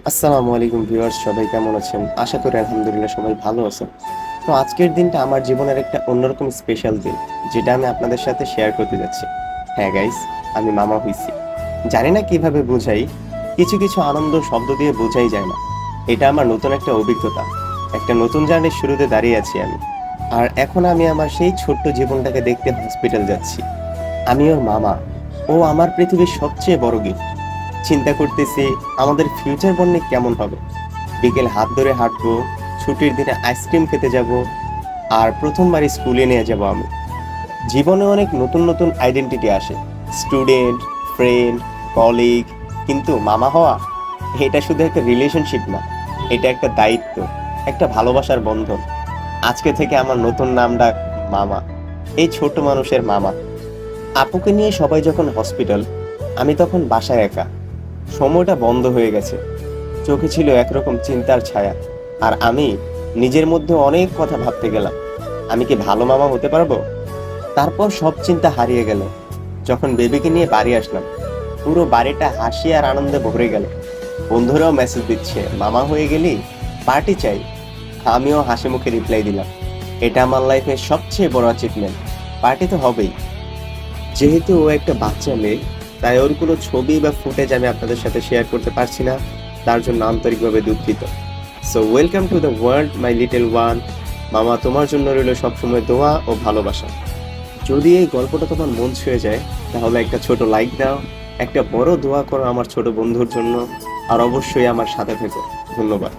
আসসালামু আলাইকুম ভিউয়ার্স, সবাই কেমন আছেন? আশা করি আলহামদুলিল্লাহ সবাই ভালো আছেন। তো আজকের দিনটা আমার জীবনের একটা অন্যরকম স্পেশাল দিন, যেটা আমি আপনাদের সাথে শেয়ার করতে যাচ্ছি। হ্যাঁ গাইস, আমি মামা হইছি। জানি না কিভাবে বোঝাই, কিছু কিছু আনন্দ শব্দ দিয়ে বোঝাই যায় না। এটা আমার নতুন একটা অভিজ্ঞতা, একটা নতুন জার্নির শুরুতে দাঁড়িয়ে আছি আমি। আর এখন আমি আমার সেই ছোট্ট জীবনটাকে দেখতে হসপিটাল যাচ্ছি। আমি ওর মামা। ও আমার পৃথিবীর সবচেয়ে বড় গিফট। চিন্তা করতেছি আমাদের ফিউচার বন্ডিং কেমন হবে। বিকেল হাত ধরে হাঁটবো, ছুটির দিনে আইসক্রিম খেতে যাব, আর প্রথমবার স্কুলে নিয়ে যাব আমি। জীবনে অনেক নতুন নতুন আইডেন্টিটি আসে, স্টুডেন্ট, ফ্রেন্ড, কলিগ, কিন্তু মামা হওয়া, এটা শুধু একটা রিলেশনশিপ না, এটা একটা দায়িত্ব, একটা ভালোবাসার বন্ধন। আজকে থেকে আমার নতুন নামটা মামা, এই ছোট মানুষের মামা। আপুকে নিয়ে সবাই যখন হসপিটাল, আমি তখন বাসায় একা। সময়টা বন্ধ হয়ে গেছে, চোখে ছিল একরকম চিন্তার ছায়া। আর আমি নিজের মধ্যে অনেক কথা ভাবতে গেলাম, আমি কি ভালো মামা হতে পারবো? তারপর সব চিন্তা হারিয়ে গেল যখন বেবিকে নিয়ে বাড়ি আসলাম। পুরো বাড়িটা হাসি আর আনন্দে ভরে গেল। বন্ধুরাও মেসেজ দিচ্ছে, মামা হয়ে গেলি, পার্টি চাই। আমিও হাসি মুখে রিপ্লাই দিলাম, এটা আমার লাইফের সবচেয়ে বড় অ্যাচিভমেন্ট, পার্টি তো হবেই। যেহেতু ও একটা বাচ্চা মেয়ে, তাই ওর কোনো ছবি বা ফুটেজ আমি আপনাদের সাথে শেয়ার করতে পারছি না, তার জন্য আন্তরিকভাবে দুঃখিত। So welcome to the world my little one. মামা, তোমার জন্য রইল সবসময় দোয়া ও ভালোবাসা। যদি এই গল্পটা তোমার মন ছুঁয়ে যায়, তাহলে একটা ছোট লাইক দাও, একটা বড় দোয়া করো আমার ছোট বন্ধুর জন্য, আর অবশ্যই আমার সাথে থেকো। ধন্যবাদ।